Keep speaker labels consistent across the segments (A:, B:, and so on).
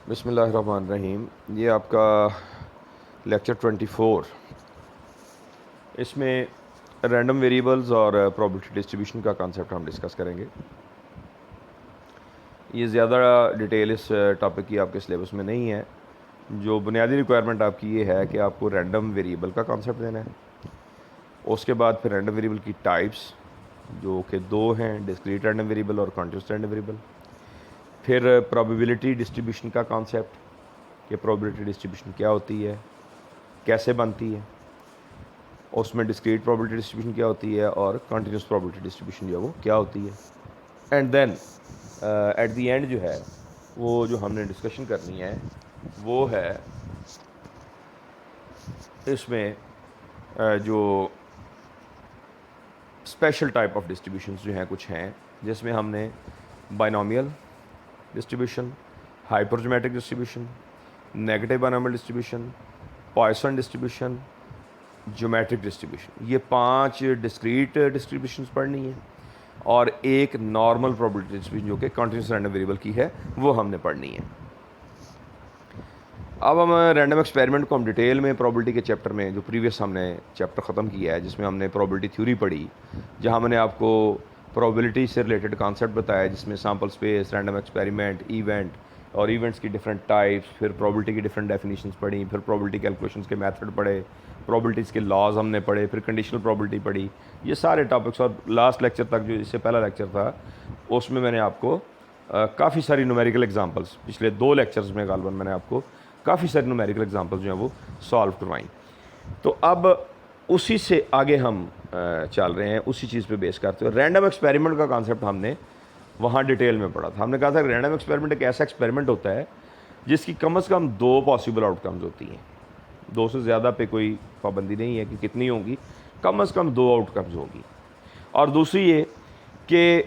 A: बिस्मिल्लाहिर्रहमानिर्रहीम। ये आपका लेक्चर 24। इसमें रैंडम वेरिएबल्स और प्रोबेबिलिटी डिस्ट्रीब्यूशन का कॉन्सेप्ट हम डिस्कस करेंगे। ये ज़्यादा डिटेल इस टॉपिक की आपके सिलेबस में नहीं है। जो बुनियादी रिक्वायरमेंट आपकी ये है कि आपको रैंडम वेरिएबल का कॉन्सेप्ट देना है। उसके बाद फिर रैंडम वेरिएबल की टाइप्स जो कि दो हैं, डिस्क्रीट रैंडम वेरिएबल और कॉन्टिन्यूस रैंडम वेरिएबल। फिर प्रोबेबिलिटी डिस्ट्रीब्यूशन का कॉन्सेप्ट कि प्रोबेबिलिटी डिस्ट्रीब्यूशन क्या होती है, कैसे बनती है, उसमें डिस्क्रीट प्रोबेबिलिटी डिस्ट्रीब्यूशन क्या होती है और कॉन्टिन्यूस प्रोबेबिलिटी डिस्ट्रीब्यूशन जो है वो क्या होती है। And then at the end जो है वो जो हमने डिस्कशन करनी है वो है इसमें जो स्पेशल टाइप ऑफ डिस्ट्रीब्यूशंस जो हैं कुछ हैं, जिसमें हमने binomial distribution, hypergeometric distribution, negative binomial distribution, Poisson distribution, geometric distribution, ये 5 डिस्क्रीट डिस्ट्रीब्यूशंस पढ़नी है और एक नॉर्मल प्रोबेबिलिटी डिस्ट्रीब्यूशन जो कि कॉन्टिन्यूस रैंडम वेरिएबल की है वो हमने पढ़नी है। अब हम रैंडम एक्सपेरिमेंट को हम डिटेल में प्रोबेबिलिटी के चैप्टर में जो प्रीवियस हमने चैप्टर ख़त्म किया है, जिसमें हमने प्रोबेबिलिटी थ्योरी पढ़ी, जहां मैंने आपको प्रोबेबिलिटी से रिलेटेड कॉन्सेप्ट बताया, जिसमें sample space, random experiment, event और इवेंट्स की डिफरेंट टाइप्स, फिर प्रोबेबिलिटी की डिफरेंट डेफिनेशंस पढ़ी, फिर प्रोबेबिलिटी कैलकुलेशंस के मेथड पढ़े, प्रोबेबिलिटीज़ के लॉज हमने पढ़े, फिर कंडीशनल प्रोबेबिलिटी पढ़ी, ये सारे टॉपिक्स। और लास्ट लेक्चर तक जो इससे पहला लेक्चर था उसमें मैंने आपको काफ़ी सारी न्यूमेरिकल एग्जांपल्स, पिछले 2 लेक्चर्स में गालबन मैंने आपको काफ़ी सारी न्यूमेरिकल एग्जांपल्स जो हैं वो सॉल्व करवाई। तो अब उसी से आगे हम चल रहे हैं, उसी चीज़ पे बेस करते हुए रैंडम एक्सपेरिमेंट का कॉन्सेप्ट हमने वहाँ डिटेल में पढ़ा था। हमने कहा था रैंडम एक्सपेरिमेंट एक ऐसा एक्सपेरिमेंट होता है जिसकी कम से कम 2 पॉसिबल आउटकम्स होती हैं। 2 से ज़्यादा पे कोई पाबंदी नहीं है कि कितनी होंगी, कम से कम 2 आउटकम्स होगी। और दूसरी ये कि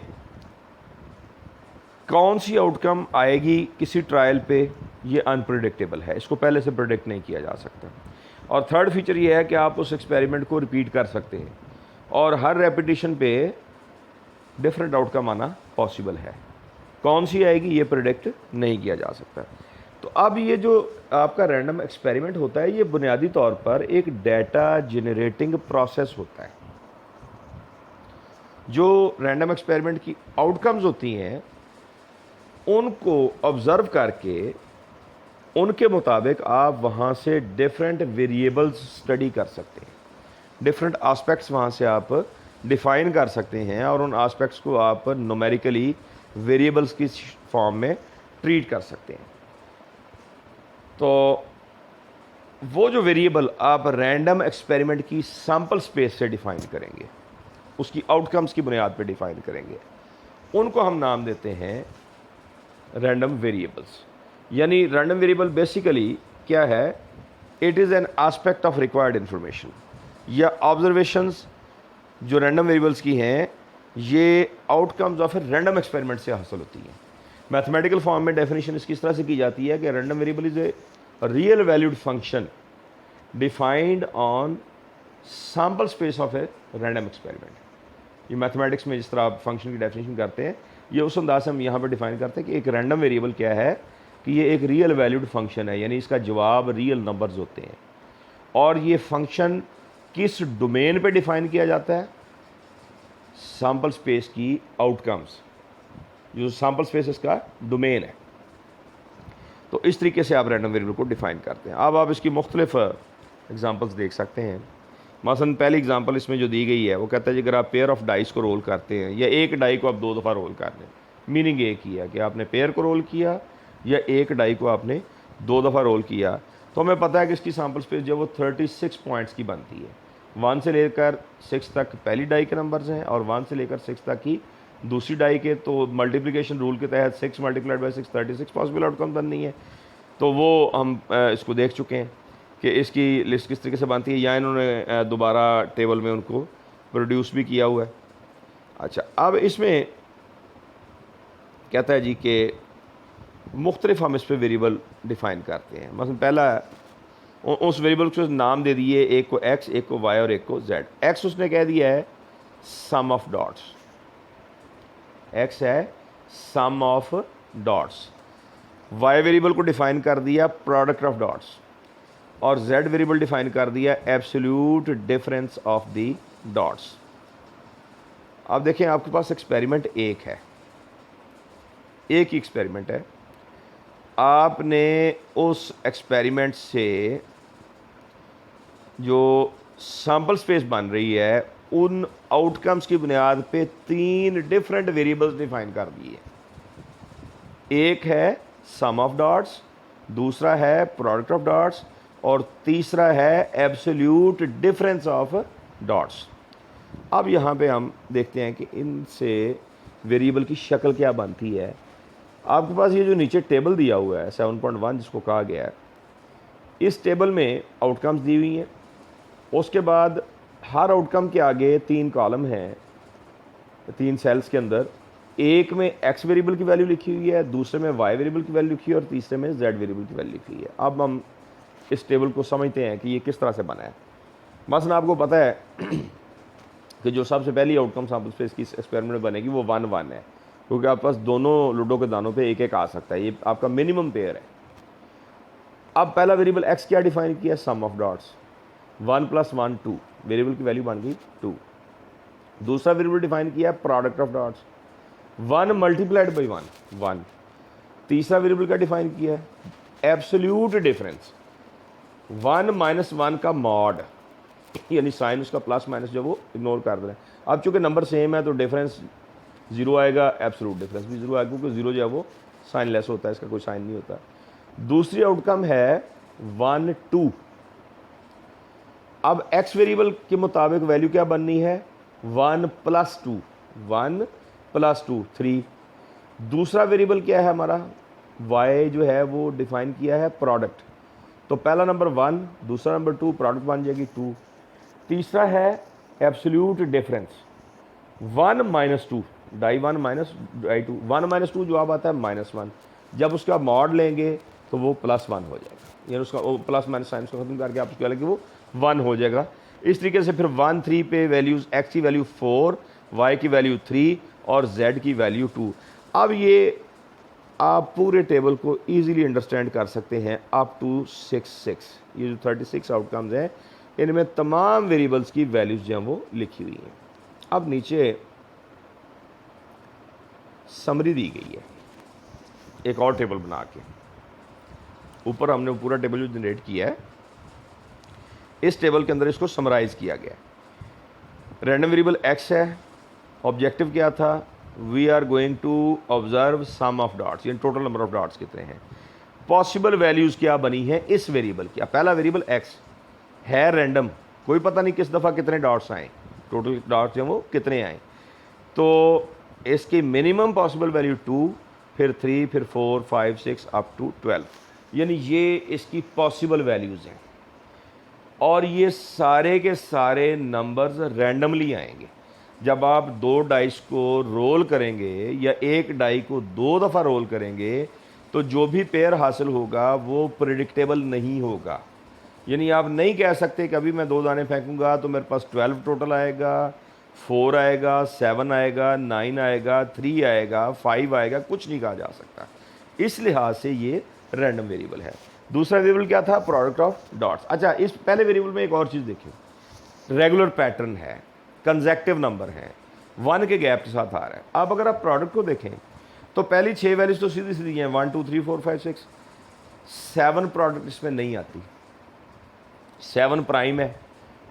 A: कौन सी आउटकम आएगी किसी ट्रायल पे, ये अनप्रिडिक्टेबल है, इसको पहले से प्रिडिक्ट नहीं किया जा सकता। और थर्ड फीचर ये है कि आप उस एक्सपेरिमेंट को रिपीट कर सकते हैं और हर रेपिटेशन पे डिफरेंट आउटकम आना पॉसिबल है। कौन सी आएगी ये प्रिडिक्ट नहीं किया जा सकता। तो अब ये जो आपका रैंडम एक्सपेरिमेंट होता है, ये बुनियादी तौर पर एक डाटा जनरेटिंग प्रोसेस होता है। जो रैंडम एक्सपेरिमेंट की आउटकम्स होती हैं उनको ऑब्ज़र्व करके उनके मुताबिक आप वहाँ से डिफरेंट वेरिएबल्स स्टडी कर सकते हैं, डिफरेंट आस्पेक्ट्स वहाँ से आप डिफ़ाइन कर सकते हैं और उन आस्पेक्ट्स को आप न्यूमेरिकली वेरिएबल्स की फॉर्म में ट्रीट कर सकते हैं। तो वो जो वेरिएबल आप रैंडम एक्सपेरिमेंट की सैम्पल स्पेस से डिफ़ाइन करेंगे, उसकी आउटकम्स की बुनियाद पर डिफ़ाइन करेंगे, उनको हम नाम देते हैं रैंडम वेरिएबल्स। यानी रैंडम वेरिएबल बेसिकली क्या है, it is an aspect of required information या ऑब्जर्वेशंस जो रैंडम वेरिएबल्स की हैं, ये आउटकम्स ऑफ रैंडम एक्सपेरिमेंट से हासिल होती हैं। मैथमेटिकल फॉर्म में डेफिनेशन इसकी इस तरह से की जाती है कि random variable is a real valued function defined on sample space of a random experiment. ये मैथमेटिक्स में जिस तरह आप फंक्शन की डेफिनेशन करते हैं, ये उस अंदाज से हम यहाँ पर डिफाइन करते हैं कि एक रैंडम वेरिएबल क्या है, कि ये एक रियल वैल्यूड फंक्शन है, यानी इसका जवाब रियल नंबर्स होते हैं। और ये फंक्शन किस डोमेन पे डिफाइन किया जाता है, सैम्पल स्पेस की आउटकम्स, जो सैम्पल स्पेस इसका डोमेन है। तो इस तरीके से आप रैंडम वेरिएबल को डिफाइन करते हैं। अब आप इसकी मुख्तलिफ एग्जांपल्स देख सकते हैं। मसलन पहली एग्जांपल इसमें जो दी गई है वो कहता है कि अगर आप पेयर ऑफ डाइस को रोल करते हैं या एक डाई को आप 2 दफ़ा रोल कर लें, मीनिंग एक ही है कि आपने पेयर को रोल किया या एक डाई को आपने 2 दफ़ा रोल किया, तो हमें पता है कि इसकी सैम्पल स्पेस जो वो 36 पॉइंट्स की बनती है। 1 से लेकर 6 तक पहली डाई के नंबर्स हैं और 1 से लेकर 6 तक की दूसरी डाई के। तो मल्टीप्लिकेशन रूल के तहत 6 मल्टीप्लाइड बाई 6 36 पॉसिबल आउटकम बननी है। तो वो हम इसको देख चुके हैं कि इसकी लिस्ट किस तरीके से बनती है, या इन्होंने दोबारा टेबल में उनको प्रोड्यूस भी किया हुआ है। अच्छा, अब इसमें कहता है जी कि मुख्तलिफ हम इस पर वेरिएबल डिफ़ाइन करते हैं। मतलब पहला उस वेरिएबल को नाम दे दिए, एक को x, एक को y और एक को z। x उसने कह दिया है सम ऑफ डॉट्स, x है सम ऑफ डॉट्स, वाई वेरिएबल को डिफाइन कर दिया प्रोडक्ट ऑफ डॉट्स, और जेड वेरिएबल डिफाइन कर दिया absolute difference of the dots. अब देखें आपके पास एक्सपेरिमेंट एक है, एक ही एक्सपेरिमेंट है। आपने उस एक्सपेरिमेंट से जो सैंपल स्पेस बन रही है उन आउटकम्स की बुनियाद पे 3 डिफरेंट वेरिएबल्स डिफाइन कर दिए। एक है सम ऑफ डॉट्स, दूसरा है प्रोडक्ट ऑफ डॉट्स, और तीसरा है एब्सोल्यूट डिफरेंस ऑफ डॉट्स। अब यहाँ पे हम देखते हैं कि इनसे वेरिएबल की शक्ल क्या बनती है। आपके पास ये जो नीचे टेबल दिया हुआ है 7.1 जिसको कहा गया है, इस टेबल में आउटकम्स दी हुई हैं। उसके बाद हर आउटकम के आगे 3 कॉलम हैं, 3 सेल्स के अंदर। एक में एक्स वेरिएबल की वैल्यू लिखी हुई है, दूसरे में वाई वेरिएबल की वैल्यू लिखी है, और तीसरे में जेड वेरिएबल की वैल्यू लिखी हुई है। अब हम इस टेबल को समझते हैं कि ये किस तरह से बना है। मसलन आपको पता है कि जो सबसे पहली आउटकम सैंपल स्पेस की एक्सपेरिमेंट में बनेगी वो 1 1 है, क्योंकि आपके पास दोनों लूडो के दानों पे एक एक आ सकता है। ये आपका मिनिमम पेयर है। अब पहला वेरिएबल एक्स क्या डिफाइन किया, सम ऑफ डॉट्स, 1 + 1 2, वेरिएबल की वैल्यू बन गई 2। दूसरा वेरिएबल डिफाइन किया प्रोडक्ट ऑफ डॉट्स, 1 × 1 1। तीसरा वेरिएबल का डिफाइन किया है एब्सोल्यूट डिफरेंस, 1 - 1 का मॉड, यानी साइन उसका प्लस माइनस जो वो इग्नोर कर रहे हैं। अब चूंकि नंबर सेम है तो डिफरेंस 0 आएगा, एब्सोल्यूट डिफरेंस भी 0 आएगा, क्योंकि 0 जो है वो साइन लेस होता है, इसका कोई साइन नहीं होता। दूसरी आउटकम है 1 2। अब एक्स वेरिएबल के मुताबिक वैल्यू क्या बननी है, 1 + 2, 1 + 2 3। दूसरा वेरिएबल क्या है हमारा, y जो है वो डिफाइन किया है प्रोडक्ट, तो पहला नंबर 1, दूसरा नंबर 2, प्रोडक्ट बन जाएगी 2। तीसरा है एब्सोल्यूट डिफरेंस, 1 - 2, डाई 1 - डाई 2, 1 - 2 जवाब आता है -1। जब उसका मॉड लेंगे तो वो +1 हो जाएगा, यानी उसका प्लस माइनस साइन को खत्म करके आप उसको लगे वो 1 हो जाएगा। इस तरीके से फिर 1 3 पे वैल्यूज, x की वैल्यू 4, y की वैल्यू 3 और z की वैल्यू 2। अब ये आप पूरे टेबल को इजीली अंडरस्टैंड कर सकते हैं अप टू 66। ये जो 36 आउटकम्स हैं इनमें तमाम वेरिएबल्स की वैल्यूज जो हैं वो लिखी हुई हैं। अब नीचे समरी दी गई है एक और टेबल बना के, ऊपर हमने पूरा टेबल जो जनरेट किया है इस टेबल के अंदर इसको समराइज किया गया। रैंडम वेरिएबल x है, ऑब्जेक्टिव क्या था, we are going to observe some of dots, यानी टोटल नंबर ऑफ डॉट्स कितने हैं। पॉसिबल वैल्यूज़ क्या बनी है इस वेरिएबल की। पहला वेरिएबल x है रैंडम, कोई पता नहीं किस दफ़ा कितने डॉट्स आए, टोटल डॉट्स हैं वो कितने आए। तो इसकी मिनिमम पॉसिबल वैल्यू 2, फिर 3, फिर 4 5 6 अप टू 12, यानी ये इसकी पॉसिबल वैल्यूज़ हैं। और ये सारे के सारे नंबर्स रैंडमली आएंगे। जब आप 2 डाइस को रोल करेंगे या एक डाई को 2 दफ़ा रोल करेंगे तो जो भी पेयर हासिल होगा वो प्रिडिक्टेबल नहीं होगा। यानी आप नहीं कह सकते कि अभी मैं 2 दाने फेंकूंगा तो मेरे पास 12 टोटल आएगा, 4 आएगा, 7 आएगा, 9 आएगा, 3 आएगा, 5 आएगा, कुछ नहीं कहा जा सकता। इस लिहाज से ये रैंडम वेरिएबल है। दूसरा वेरिएबल क्या था, प्रोडक्ट ऑफ डॉट्स। अच्छा, इस पहले वेरिएबल में एक और चीज़ देखिए, रेगुलर पैटर्न है, कंसेक्टिव नंबर है, 1 के गैप के साथ आ रहा है। अब अगर आप प्रोडक्ट को देखें तो पहली 6 वैल्यूज तो सीधी सीधी हैं, 1 2 3 4 5 6। 7 प्रोडक्ट इसमें नहीं आती। 7 प्राइम है,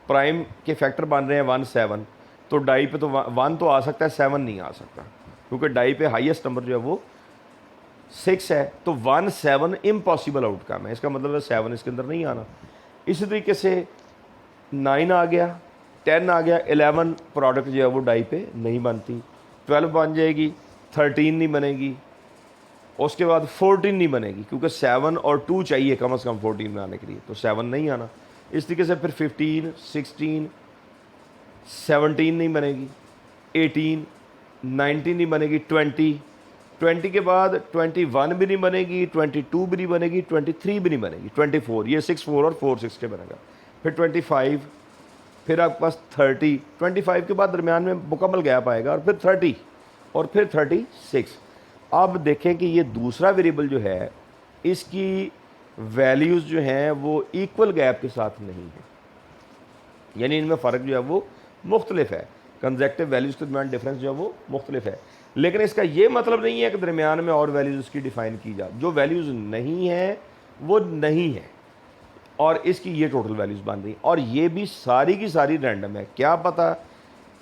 A: प्राइम के फैक्टर बन रहे हैं 1 7, तो डाई पे तो 1 तो आ सकता है, 7 नहीं आ सकता, क्योंकि डाई पे हाईएस्ट नंबर जो है वो 6 है। तो 1 7 इम्पॉसिबल आउटकम है, इसका मतलब है 7 इसके अंदर नहीं आना। इसी तरीके से 9 आ गया, 10 आ गया, 11 प्रोडक्ट जो है वो डाई पे नहीं बनती, 12 बन जाएगी, 13 नहीं बनेगी, उसके बाद 14 नहीं बनेगी, क्योंकि 7 और 2 चाहिए कम से कम 14 में आने के लिए, तो 7 नहीं आना। इस तरीके से फिर 15 16 17 नहीं बनेगी, 18 19 नहीं बनेगी, 20 के बाद 21 भी नहीं बनेगी, 22 भी नहीं बनेगी, 23 भी नहीं बनेगी, 24, ये 6 4 और 4 6 के बनेगा, फिर 25, फिर आपके पास 30, 25 के बाद दरमियान में मुकम्मल गैप आएगा, और फिर 30 और फिर 36। अब देखें कि ये दूसरा वेरिएबल जो है इसकी वैल्यूज़ जो हैं वो इक्वल गैप के साथ नहीं है, यानी इनमें फ़र्क जो है वो मुख्तलिफ है, कंजेक्टिव वैल्यूज़ के दरमियान डिफरेंस जो है वो मुख्तलिफ है। लेकिन इसका ये मतलब नहीं है कि दरमियान में और वैल्यूज़ उसकी डिफ़ाइन की जाए, जो वैल्यूज़ नहीं है वो नहीं है और इसकी ये टोटल वैल्यूज़ बन रही, और ये भी सारी की सारी रैंडम है। क्या पता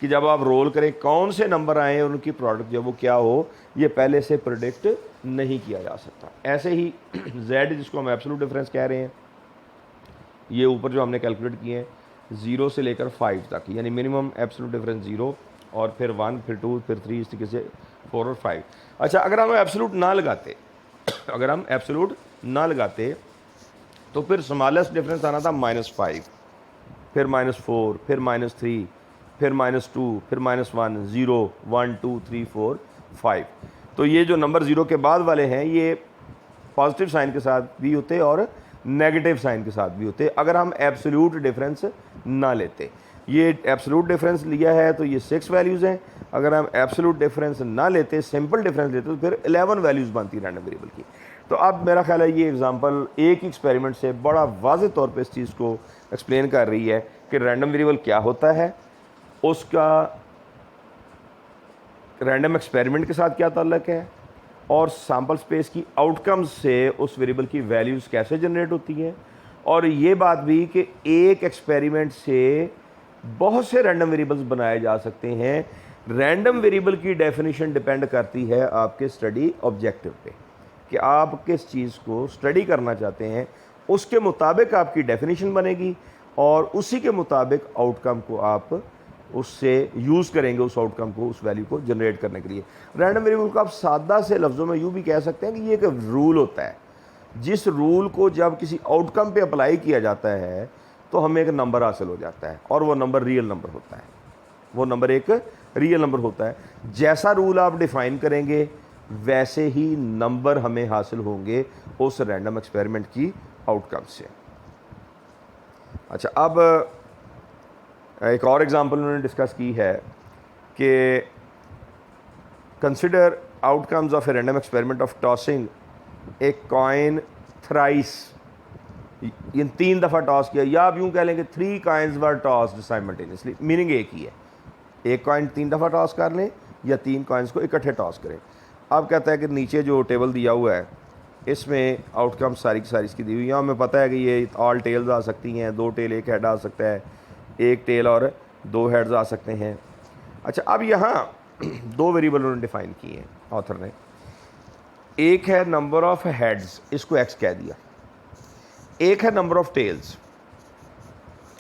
A: कि जब आप रोल करें कौन से नंबर आए और उनकी प्रोडक्ट जो वो क्या हो, ये पहले से प्रिडिक्ट नहीं किया जा सकता। ऐसे ही z जिसको हम एब्सोल्यूट डिफरेंस कह रहे हैं, ये ऊपर जो हमने कैलकुलेट किए हैं 0 से लेकर 5 तक, यानी मिनिमम एब्सोल्यूट डिफरेंस 0 और फिर 1 फिर 2 फिर 3 इस तरीके से 4 और 5। अच्छा, अगर हम एब्सोल्यूट ना लगाते अगर हम एब्सोल्यूट ना लगाते तो फिर स्मॉलेस्ट डिफरेंस आना था -5, फिर -4, फिर -3, फिर -2, फिर -1, 0, 1, 2, 3, 4, 5। तो ये जो नंबर 0 के बाद वाले हैं ये पॉजिटिव साइन के साथ भी होते और नेगेटिव साइन के साथ भी होते अगर हम एब्सोल्यूट डिफरेंस ना लेते। ये एब्सोल्यूट डिफरेंस लिया है तो ये 6 वैल्यूज़ हैं। अगर हम एब्सोल्यूट डिफरेंस ना लेते, सिंपल डिफरेंस लेते, तो फिर 11 वैल्यूज़ बनती रैंडम वेरिएबल की। तो अब मेरा ख्याल है ये एग्जांपल एक एक्सपेरिमेंट से बड़ा वाज़ेह तौर पे इस चीज़ को एक्सप्लेन कर रही है कि रैंडम वेरिएबल क्या होता है, उसका रैंडम एक्सपेरिमेंट के साथ क्या ताल्लुक है, और सैम्पल स्पेस की आउटकम्स से उस वेरिएबल की वैल्यूज़ कैसे जनरेट होती हैं, और ये बात भी कि एक एक्सपेरिमेंट से बहुत से रैंडम वेरिएबल्स बनाए जा सकते हैं। रैंडम वेरिएबल की डेफिनेशन डिपेंड करती है आपके स्टडी ऑब्जेक्टिव पे, कि आप किस चीज़ को स्टडी करना चाहते हैं, उसके मुताबिक आपकी डेफिनेशन बनेगी और उसी के मुताबिक आउटकम को आप उससे यूज़ करेंगे, उस आउटकम को, उस वैल्यू को जनरेट करने के लिए। रैंडम वेरिएबल को आप सादा से लफ्ज़ों में यूँ भी कह सकते हैं कि ये एक रूल होता है, जिस रूल को जब किसी आउटकम पे अप्लाई किया जाता है तो हमें एक नंबर हासिल हो जाता है और वो नंबर रियल नंबर होता है, वो नंबर एक रियल नंबर होता है। जैसा रूल आप डिफ़ाइन करेंगे वैसे ही नंबर हमें हासिल होंगे उस रैंडम एक्सपेरिमेंट की आउटकम से। अच्छा, अब एक और एग्जांपल उन्होंने डिस्कस की है कि consider outcomes of a random experiment of tossing a coin thrice. ये 3 दफ़ा टॉस किया, या आप यूँ कह लेंगे 3 कॉइन्स वर टॉस्ड साइमल्टेनियसली, मीनिंग एक ही है, एक कॉइन 3 दफ़ा टॉस कर लें या 3 कॉइन्स को इकट्ठे टॉस करें। अब कहता है कि नीचे जो टेबल दिया हुआ है इसमें आउटकम सारी की सारी इसकी दी हुई है। हमें पता है कि ये ऑल टेल्स आ सकती हैं, 2 टेल 1 हेड आ सकता है, 1 टेल और 2 हेड्स आ सकते हैं। अच्छा, अब यहाँ 2 वेरिएबल उन्होंने डिफाइन किए हैं ऑथर ने। एक है नंबर ऑफ हेड्स, इसको x कह दिया, एक है नंबर ऑफ टेल्स,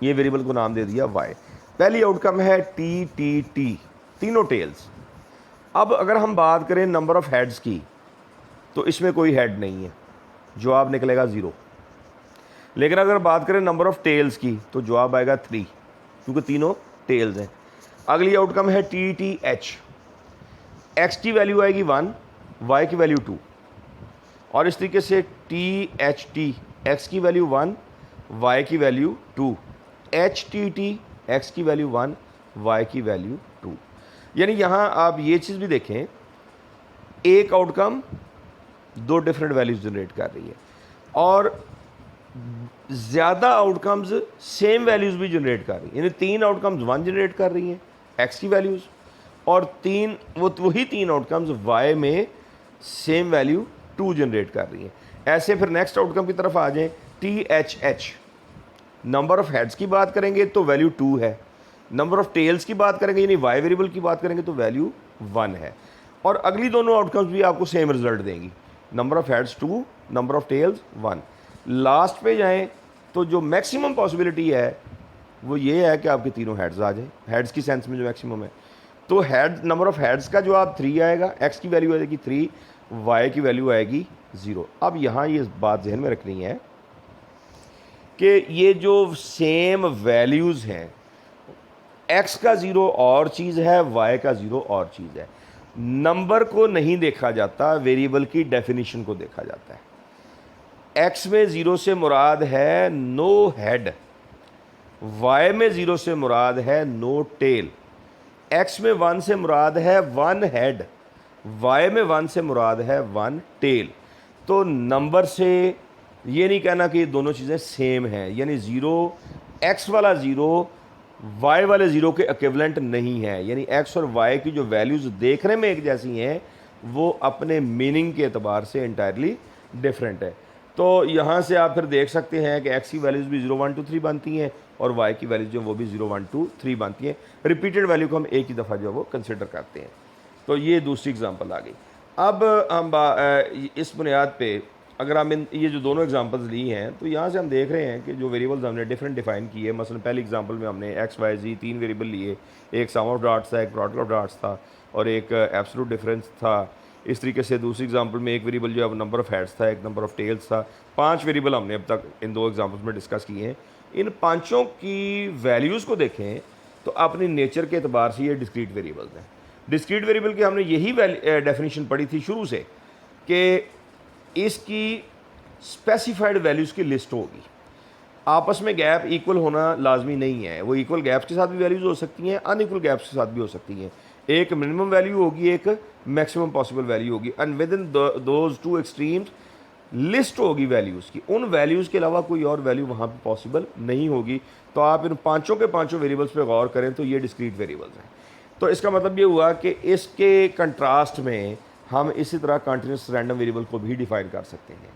A: ये वेरिएबल को नाम दे दिया y। पहली आउटकम है t, तीनों टेल्स। अब अगर हम बात करें नंबर ऑफ हेड्स की तो इसमें कोई हेड नहीं है, जवाब निकलेगा 0। लेकिन अगर बात करें नंबर ऑफ टेल्स की तो जवाब आएगा 3, क्योंकि तीनों टेल्स हैं। अगली आउटकम है TH, x की वैल्यू आएगी 1, y की वैल्यू 2, और इस तरीके से THT, x की वैल्यू 1, y की वैल्यू 2, HTT, x की वैल्यू 1, y की वैल्यू 2। यानी यहाँ आप ये चीज़ भी देखें, एक आउटकम 2 डिफरेंट वैल्यूज जनरेट कर रही है और ज़्यादा आउटकम्स सेम वैल्यूज़ भी जनरेट कर रही है। यानी 3 आउटकम्स 1 जनरेट कर रही हैं x की वैल्यूज़, और वही 3 आउटकम्स y में सेम वैल्यू 2 जनरेट कर रही हैं। ऐसे फिर नेक्स्ट आउटकम की तरफ आ जाएं, THH, नंबर ऑफ हेड्स की बात करेंगे तो वैल्यू 2 है, नंबर ऑफ टेल्स की बात करेंगे यानी y वेरिएबल की बात करेंगे तो वैल्यू 1 है, और अगली दोनों आउटकम्स भी आपको सेम रिजल्ट देंगी, number of heads 2, number of tails 1। Last पे जाएं तो जो मैक्सिमम पॉसिबिलिटी है वो ये है कि आपके तीनों हेड्स आ जाए, हेड्स की सेंस में जो मैक्सिमम है। तो हेड नंबर ऑफ हेड्स का जवाब 3 आएगा, x की वैल्यू आएगी 3, y की वैल्यू आएगी 0। अब यहाँ ये बात जहन में रखनी है कि ये जो सेम वैल्यूज़ हैं, x का 0 और चीज़ है, y का 0 और चीज़ है। नंबर को नहीं देखा जाता, वेरिएबल की डेफिनेशन को देखा जाता है। x में 0 से मुराद है नो हेड, y में 0 से मुराद है नो टेल, x में 1 से मुराद है 1 हेड, y में 1 से मुराद है 1 टेल। तो नंबर से ये नहीं कहना कि ये दोनों चीज़ें सेम हैं, यानी ज़ीरो, एक्स वाला ज़ीरो वाई वाले ज़ीरो के इक्विवेलेंट नहीं है, यानी एक्स और वाई की जो वैल्यूज़ देखने में एक जैसी हैं वो अपने मीनिंग के एतबार से इंटायरली डिफरेंट है। तो यहाँ से आप फिर देख सकते हैं कि एक्स की वैल्यूज़ भी 0 1 2 3 बनती हैं और वाई की वैल्यूज़ जो वो भी 0 1 2 3 बनती हैं। रिपीटेड वैल्यू को हम एक ही दफ़ा जो है वो कंसिडर करते हैं। तो ये दूसरी एग्जांपल आ गई। अब हम इस बुनियाद पे अगर हम ये जो दोनों एग्जांपल्स ली हैं तो यहाँ से हम देख रहे हैं कि जो वेरिएबल्स हमने डिफरेंट डिफाइन किए, मसलन पहली एग्जांपल में हमने एक्स वाई जी 3 वेरिएबल लिए, एक सम ऑफ डॉट्स था, एक प्रोडक्ट ऑफ डॉट्स था और एक एब्सोल्यूट डिफरेंस था। इस तरीके से दूसरी एग्जांपल में एक वेरिएबल जो है नंबर ऑफ हेड्स था, एक नंबर ऑफ टेल्स था। 5 वेरिएबल हमने अब तक इन दो एग्जांपल्स में डिस्कस किए हैं। इन पाँचों की वैल्यूज़ को देखें तो अपनी नेचर के अतबार से ये डिस्क्रीट वेरिएबल्स हैं। डिस्क्रीट वेरिएबल की हमने यही डेफिनेशन पढ़ी थी शुरू से कि इसकी स्पेसिफाइड वैल्यूज़ की लिस्ट होगी। आपस में गैप इक्वल होना लाजमी नहीं है, वो इक्वल गैप्स के साथ भी वैल्यूज़ हो सकती हैं, अनइक्वल गैप्स के साथ भी हो सकती हैं। एक मिनिमम वैल्यू होगी, एक मैक्सिमम पॉसिबल वैल्यू होगी, and with in those two extremes list होगी वैल्यूज़ की। उन वैल्यूज़ के अलावा कोई और वैल्यू वहाँ पे पॉसिबल नहीं होगी। तो आप इन पाँचों के पाँचों वेरिएबल्स पे गौर करें तो ये डिस्क्रीट वेरिएबल्स हैं। तो इसका मतलब ये हुआ कि इसके कंट्रास्ट में हम इसी तरह कंटिन्यूस रैंडम वेरिएबल को भी डिफाइन कर सकते हैं।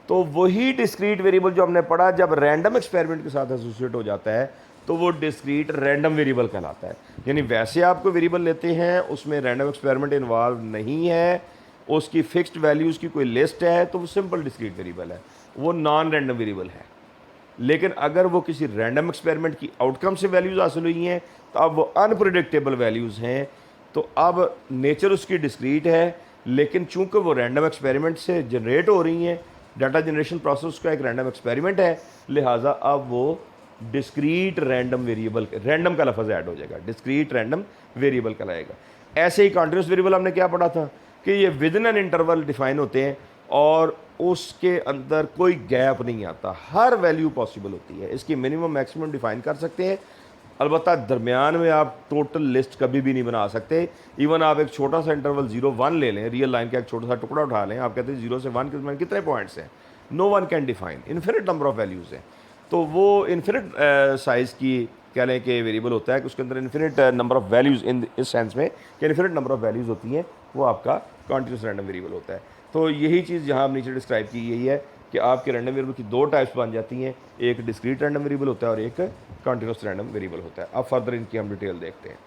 A: तो वही डिस्क्रीट वेरिएबल जो हमने पढ़ा जब रैंडम एक्सपेरिमेंट के साथ एसोसिएट हो जाता है तो वो डिस्क्रीट रैंडम वेरिएबल कहलाता है। यानी वैसे आप कोई वेरिएबल लेते हैं उसमें रैंडम एक्सपेरिमेंट इन्वॉल्व नहीं है, उसकी फिक्स्ड वैल्यूज़ की कोई लिस्ट है, तो वो सिंपल डिस्क्रीट वेरिएबल है, वो नॉन रैंडम वेरिएबल है। लेकिन अगर वो किसी रैंडम एक्सपेरिमेंट की आउटकम से वैल्यूज़ हासिल हुई हैं तो अब वो अनप्रिडिक्टेबल वैल्यूज़ हैं, तो अब नेचर उसकी डिस्क्रीट है, लेकिन चूंकि वो रैंडम एक्सपेरिमेंट से जनरेट हो रही हैं, डाटा जनरेशन प्रोसेस का एक रैंडम एक्सपेरिमेंट है, लिहाजा अब वो डिस्क्रीट रैंडम वेरिएबल, रैंडम का लफ्ज़ ऐड हो जाएगा, डिस्क्रीट रैंडम वेरिएबल कहलाएगा। ऐसे ही कॉन्टिन्यूस वेरिएबल हमने क्या पढ़ा था कि ये with in an interval define होते हैं और उसके अंदर कोई गैप नहीं आता, हर वैल्यू पॉसिबल होती है, इसकी मिनिमम मैक्सिमम डिफाइन कर सकते हैं। अलबत्ता दरमियान में आप टोटल लिस्ट कभी भी नहीं बना सकते। इवन आप एक छोटा सा इंटरवल 0 1 ले लें, रियल लाइन का एक छोटा सा टुकड़ा उठा लें, आप कहते हैं 0 से 1 के कितने पॉइंट्स हैं, no one can define, infinite number of values हैं। तो वो इन्फिनिट साइज़ की कह लें कि वेरिएबल होता है कि उसके अंदर इन्फिनिट नंबर ऑफ वैल्यूज़ इन इस सेंस में कि इन्फिनिट नंबर ऑफ वैल्यूज़ होती हैं, वो आपका कॉन्टिन्यूस रैंडम वेरिएबल होता है। तो यही चीज़ यहाँ नीचे डिस्क्राइब की यही है कि आपके रैंडम वेरिएबल की दो टाइप्स बन जाती हैं, एक डिस्क्रीट रैंडम वेरिएबल होता है और एक कॉन्टिन्यूस रैंडम वेरिएबल होता है। अब फर्दर इनकी हम डिटेल देखते हैं।